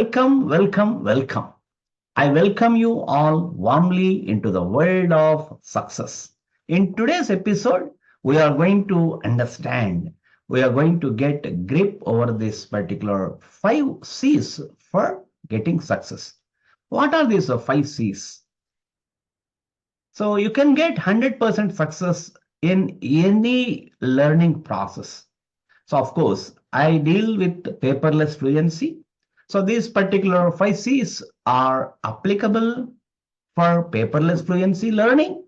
Welcome, welcome, welcome. I welcome you all warmly into the world of success. In today's episode, we are going to understand, we are going to get a grip over this particular 5 C's for getting success. What are these 5 C's? So you can get 100% success in any learning process. So of course, I deal with paperless fluency. So these particular 5 C's are applicable for paperless fluency learning.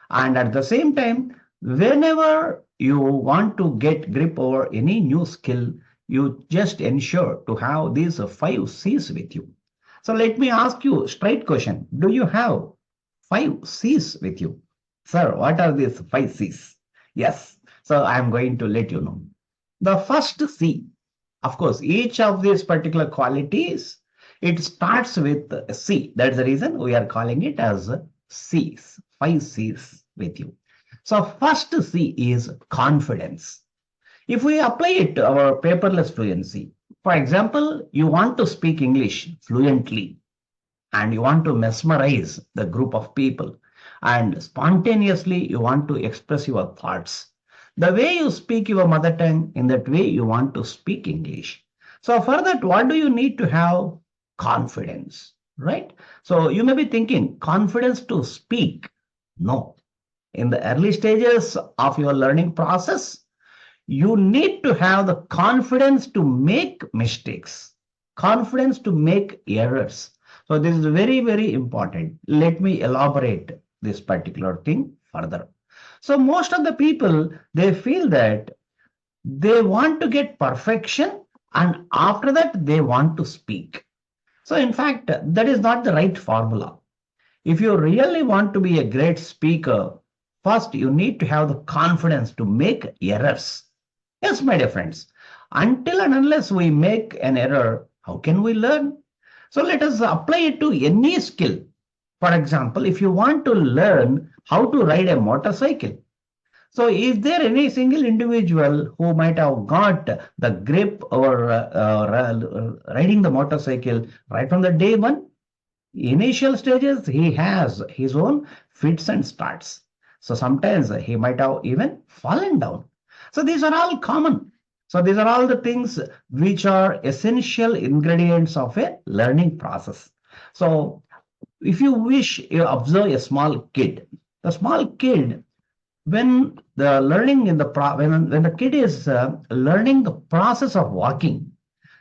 And at the same time, whenever you want to get grip over any new skill, you just ensure to have these 5 C's with you. So let me ask you a straight question. Do you have 5 C's with you? Sir, what are these 5 C's? Yes. So I'm going to let you know. The first C, of course, each of these particular qualities, it starts with a C. That's the reason we are calling it as C's, 5 C's with you. So first C is confidence. If we apply it to our paperless fluency, for example, you want to speak English fluently and you want to mesmerize the group of people and spontaneously you want to express your thoughts. The way you speak your mother tongue, in that way you want to speak English. So for that, what do you need to have? Confidence, right? So you may be thinking, confidence to speak. No. In the early stages of your learning process, you need to have the confidence to make mistakes, confidence to make errors. So this is very, very important. Let me elaborate this particular thing further. So most of the people, they feel that they want to get perfection and after that they want to speak. So in fact, that is not the right formula. If you really want to be a great speaker, first you need to have the confidence to make errors. Yes, my dear friends, until and unless we make an error, how can we learn? So let us apply it to any skill. For example, if you want to learn how to ride a motorcycle, so is there any single individual who might have got the grip or riding the motorcycle right from the day one? Initial stages, he has his own fits and starts. So sometimes he might have even fallen down. So these are all common. So these are all the things which are essential ingredients of a learning process. So if you wish, you observe a small kid. The small kid, when the learning in the when the kid is learning the process of walking,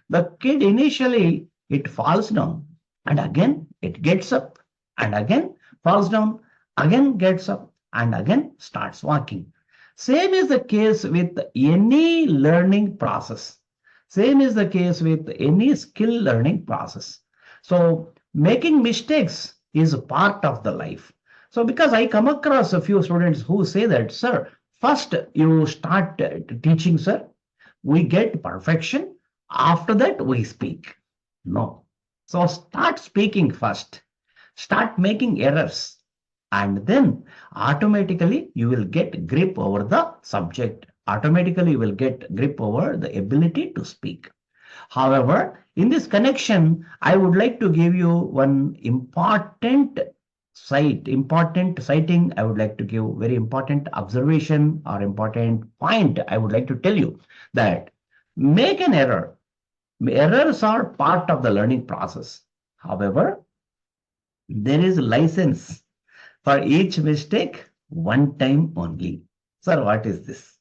the kid initially it falls down and again it gets up and again falls down, again gets up and again starts walking. Same is the case with any learning process. Same is the case with any skill learning process. So making mistakes is a part of the life. So because I come across a few students who say that, sir, first you start teaching, sir, we get perfection. After that, we speak. No. So start speaking first. Start making errors. And then automatically you will get grip over the subject. Automatically you will get grip over the ability to speak. However, in this connection, I would like to give you one important citing. I would like to give very important observation or important point. I would like to tell you that make an error. Errors are part of the learning process. However, there is license for each mistake one time only. Sir, what is this?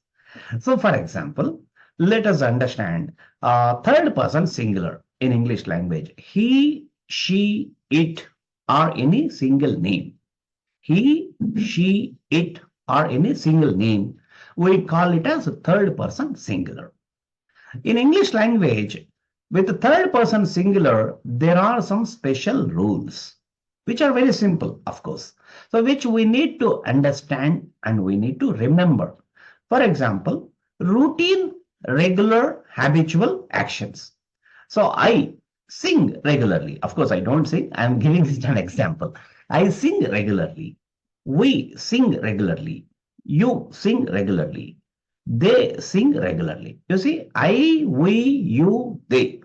So for example, let us understand third person singular in English language. He, she, it are any single name. He, she, it are any single name. We call it as a third person singular. In English language, with the third person singular, there are some special rules, which are very simple, of course. So which we need to understand and we need to remember. For example, routine, regular, habitual actions. So I sing regularly. Of course, I don't sing. I'm giving this an example. I sing regularly. We sing regularly. You sing regularly. They sing regularly. You see, I, we, you, they.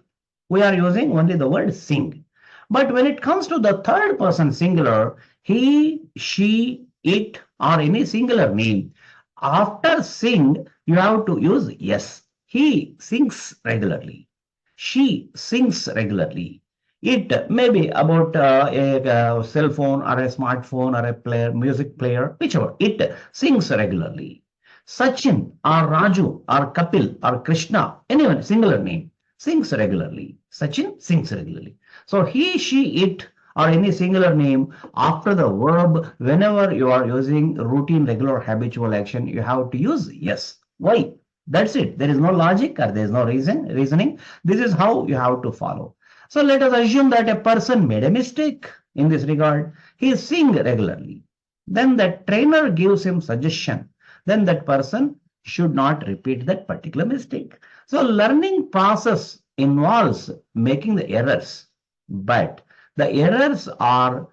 we are using only the word sing. But when it comes to the third person singular, he, she, it, or any singular name, after sing, you have to use yes. He sings regularly. She sings regularly. It may be about a cell phone or a smartphone or a music player, whichever. It sings regularly. Sachin or Raju or Kapil or Krishna, anyone, singular name, sings regularly. Sachin sings regularly. So he, she, it, or any singular name after the verb, whenever you are using routine, regular, habitual action, you have to use yes. Why? That's it. There is no logic or there is no reasoning. This is how you have to follow. So let us assume that a person made a mistake in this regard. He is seeing regularly. Then the trainer gives him suggestion. Then that person should not repeat that particular mistake. So learning process involves making the errors, but the errors are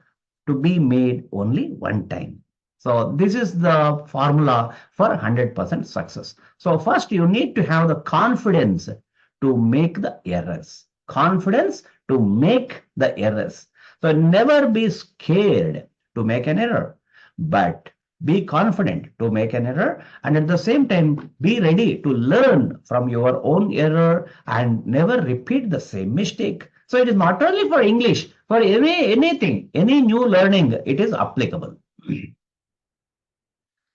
to be made only one time. So this is the formula for 100% success. So first you need to have the confidence to make the errors. Confidence to make the errors. So never be scared to make an error, but be confident to make an error, and at the same time be ready to learn from your own error and never repeat the same mistake. So it is not only for English, for anything, any new learning, it is applicable.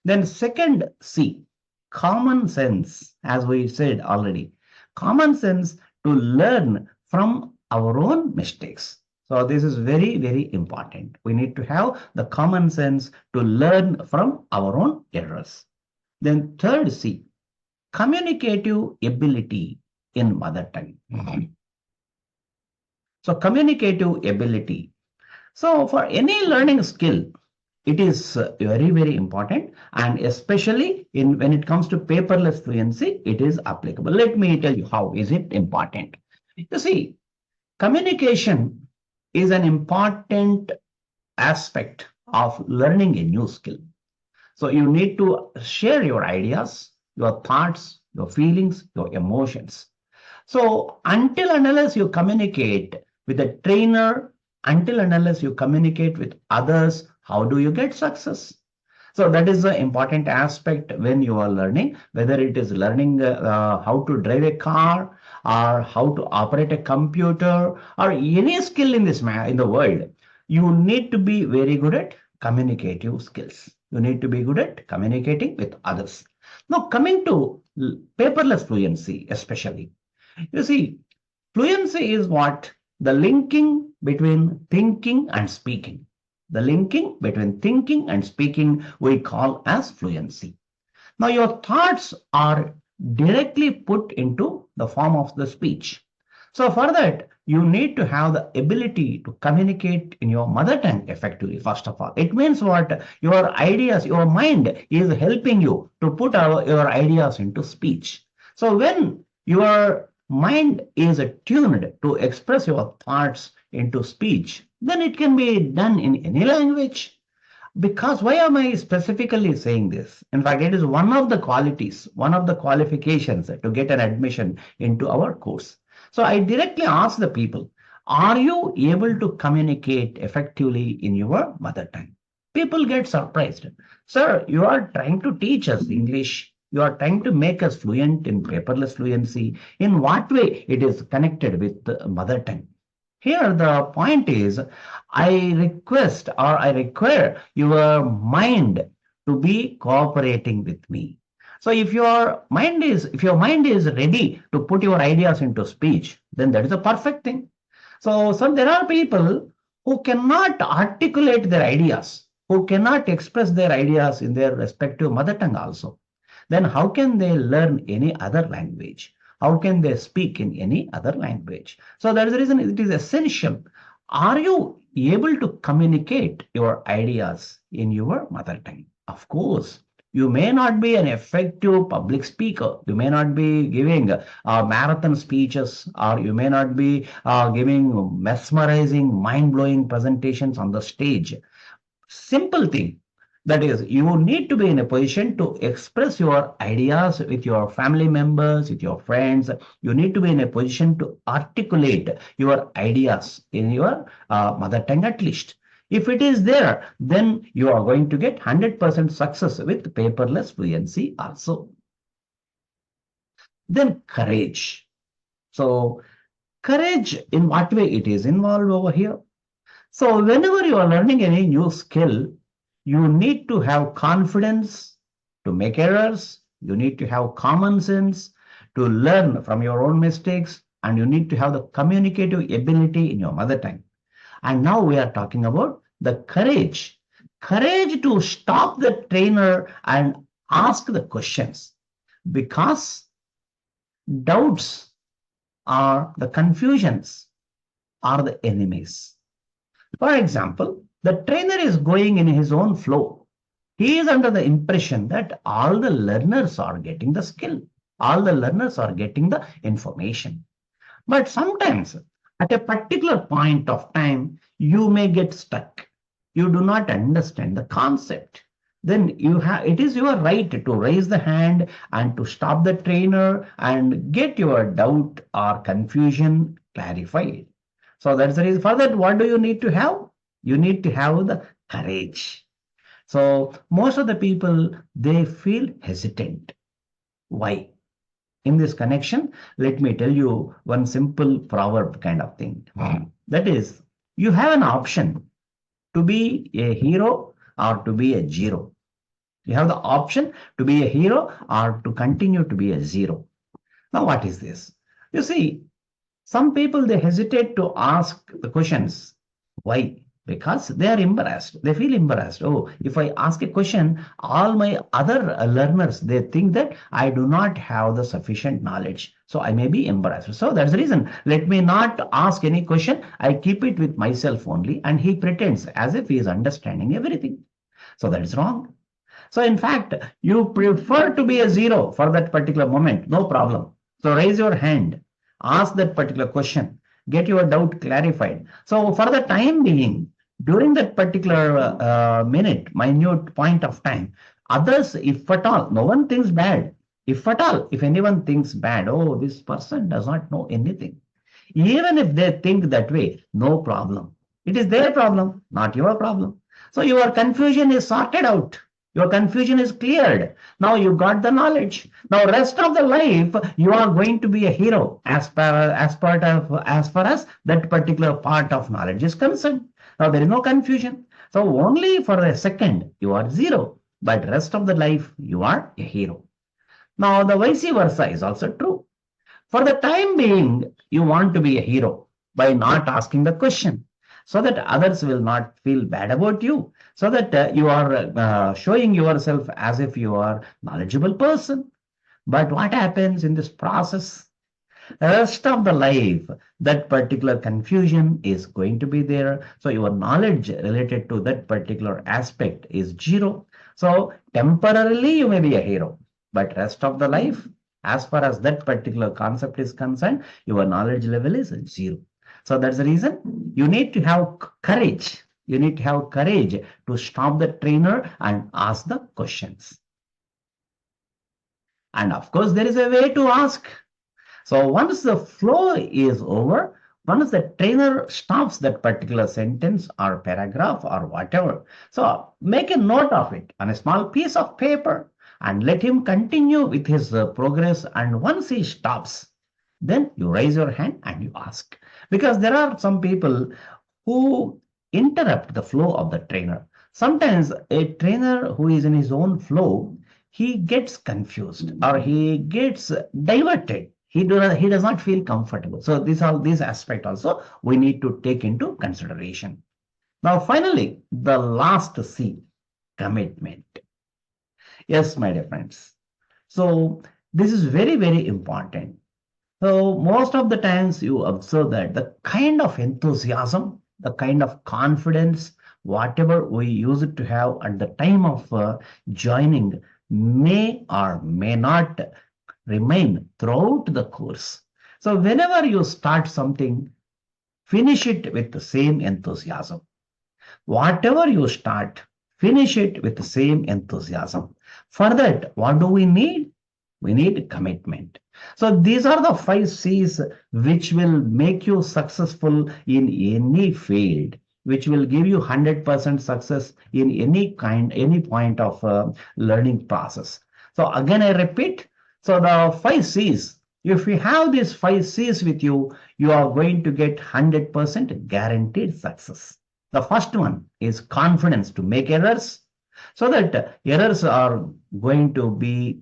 Then second C, common sense, as we said already. Common sense to learn from our own mistakes. So this is very, very important. We need to have the common sense to learn from our own errors. Then third C, communicative ability in mother tongue. So communicative ability. So for any learning skill, it is very, very important, and especially when it comes to paperless fluency, it is applicable. Let me tell you how is it important. You see, communication is an important aspect of learning a new skill. So you need to share your ideas, your thoughts, your feelings, your emotions. So until and unless you communicate with a trainer, until and unless you communicate with others, how do you get success? So that is the important aspect when you are learning, whether it is learning how to drive a car or how to operate a computer or any skill in the world. You need to be very good at communicative skills. You need to be good at communicating with others. Now coming to paperless fluency, especially, you see, fluency is what? The linking between thinking and speaking. The linking between thinking and speaking we call as fluency. Now your thoughts are directly put into the form of the speech. So for that, you need to have the ability to communicate in your mother tongue effectively, first of all. It means what? Your ideas, your mind is helping you to put your ideas into speech. So when your mind is tuned to express your thoughts into speech, then it can be done in any language. Because why am I specifically saying this? In fact, it is one of the qualities, one of the qualifications to get an admission into our course. So I directly ask the people, are you able to communicate effectively in your mother tongue? People get surprised. Sir, you are trying to teach us English. You are trying to make us fluent in paperless fluency. In what way it is connected with the mother tongue? Here the point is, I request or I require your mind to be cooperating with me. So if your mind is ready to put your ideas into speech, then that is a perfect thing. So there are people who cannot articulate their ideas, who cannot express their ideas in their respective mother tongue also. Then how can they learn any other language? How can they speak in any other language? So that is the reason it is essential. Are you able to communicate your ideas in your mother tongue? Of course, you may not be an effective public speaker. You may not be giving marathon speeches, or you may not be giving mesmerizing, mind-blowing presentations on the stage. Simple thing. That is, you need to be in a position to express your ideas with your family members, with your friends. You need to be in a position to articulate your ideas in your mother tongue at least. If it is there, then you are going to get 100% success with paperless fluency also. Then courage. So courage, in what way it is involved over here? So whenever you are learning any new skill, you need to have confidence to make errors. You need to have common sense to learn from your own mistakes, and you need to have the communicative ability in your mother tongue. And now we are talking about the courage. Courage to stop the trainer and ask the questions, because doubts or the confusions are the enemies. For example, the trainer is going in his own flow. He is under the impression that all the learners are getting the skill, all the learners are getting the information. But sometimes at a particular point of time, you may get stuck. You do not understand the concept. Then it is your right to raise the hand and to stop the trainer and get your doubt or confusion clarified. So that's the reason. For that, what do you need to have? You need to have the courage. So most of the people, they feel hesitant. Why? In this connection, let me tell you one simple proverb kind of thing. That is, you have an option to be a hero or to be a zero. You have the option to be a hero or to continue to be a zero. Now, what is this? You see, some people, they hesitate to ask the questions. Why? Because they are embarrassed. They feel embarrassed. Oh, if I ask a question, all my other learners, they think that I do not have the sufficient knowledge. So I may be embarrassed. So that's the reason. Let me not ask any question. I keep it with myself only. And he pretends as if he is understanding everything. So that is wrong. So in fact, you prefer to be a zero for that particular moment. No problem. So raise your hand. Ask that particular question. Get your doubt clarified. So for the time being, during that particular minute point of time, others, if at all, no one thinks bad. If at all, if anyone thinks bad, oh, this person does not know anything. Even if they think that way, no problem. It is their problem, not your problem. So your confusion is sorted out. Your confusion is cleared. Now you got the knowledge. Now rest of the life, you are going to be a hero as far as that particular part of knowledge is concerned. Now there is no confusion. So only for a second you are zero, but rest of the life you are a hero. Now the vice versa is also true. For the time being, you want to be a hero by not asking the question, so that others will not feel bad about you, so that you are showing yourself as if you are knowledgeable person. But what happens in this process? The rest of the life, that particular confusion is going to be there. So your knowledge related to that particular aspect is zero. So temporarily you may be a hero, but rest of the life, as far as that particular concept is concerned, your knowledge level is zero. So that's the reason you need to have courage. You need to have courage to stop the trainer and ask the questions. And of course, there is a way to ask. So once the flow is over, once the trainer stops that particular sentence or paragraph or whatever, so make a note of it on a small piece of paper and let him continue with his progress. And once he stops, then you raise your hand and you ask. Because there are some people who interrupt the flow of the trainer. Sometimes a trainer who is in his own flow, he gets confused or he gets diverted. He does not feel comfortable. So these aspects also we need to take into consideration. Now, finally, the last C, commitment. Yes, my dear friends. So this is very, very important. So most of the times you observe that the kind of enthusiasm, the kind of confidence, whatever we used to have at the time of joining may or may not remain throughout the course. So whenever you start something, finish it with the same enthusiasm. Whatever you start, finish it with the same enthusiasm. For that, what do we need? We need commitment. So these are the 5 C's which will make you successful in any field, which will give you 100% success in any point of learning process. So again, I repeat, so the 5 C's, if you have these 5 C's with you, you are going to get 100% guaranteed success. The first one is confidence to make errors, so that errors are going to be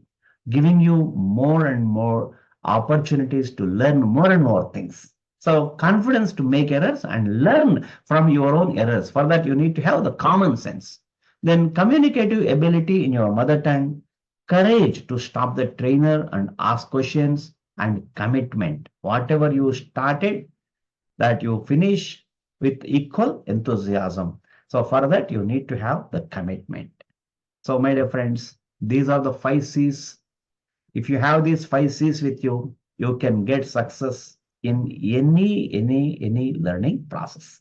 giving you more and more opportunities to learn more and more things. So confidence to make errors and learn from your own errors. For that, you need to have the common sense. Then communicative ability in your mother tongue, courage to stop the trainer and ask questions, and commitment. Whatever you started, that you finish with equal enthusiasm. So for that, you need to have the commitment. So my dear friends, these are the 5 C's. If you have these 5 C's with you, you can get success in any learning process.